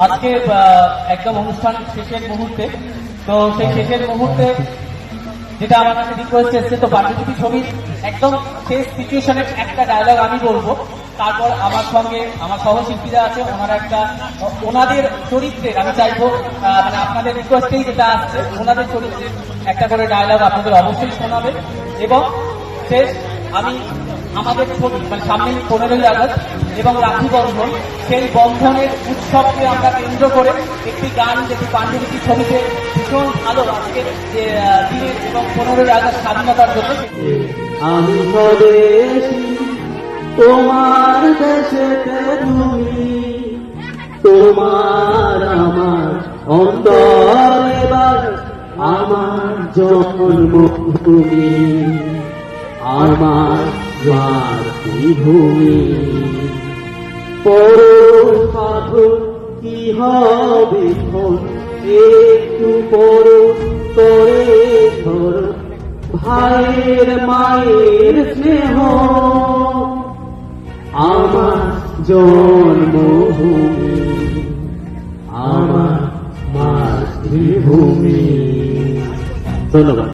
আজকে একদম অনুষ্ঠান শেষের মুহূর্তে, তো সেই শেষের মুহূর্তে যেটা আমার কাছে রিকোয়েস্ট এসছে, তো পাণ্ডুলিপি ছবির একদম শেষ সিচুয়েশনের একটা ডায়লগ আমি বলবো, তারপর আমার সঙ্গে আমার সহশিল্পীরা আছে, ওনারা ওনাদের চরিত্রের আমি চাইবো মানে আপনাদের রিকোয়েস্টেই যেটা আসছে, ওনাদের চরিত্রের একটা করে ডায়লগ আপনাদের অবশ্যই শোনাবে। এবং শেষ আমি আমাদের ছবি মানে সামনে 15ই আগস্ট এবং রাখি বন্ধন, সেই বন্ধনের উৎসবকে আমরা কেন্দ্র করে একটি গান যেটি পাণ্ডুলিপি ছবিতে ভীষণ ভালো আজকের যে দিনের এবং 15ই আগস্ট স্বাধীনতার জন্য। আমি স্বদেশী তোমার দেশেতে তুমি, তোমার আমার অন্তর এবার আমার জন্মভূমি, আমার মাতৃভূমি। পরশ পাথর কি হবে একটু পরশ করে ধর, ভাইয়ের মায়ের স্নেহ আমার জন্মভূমি, আমার মাতৃভূমি। ধন্যবাদ।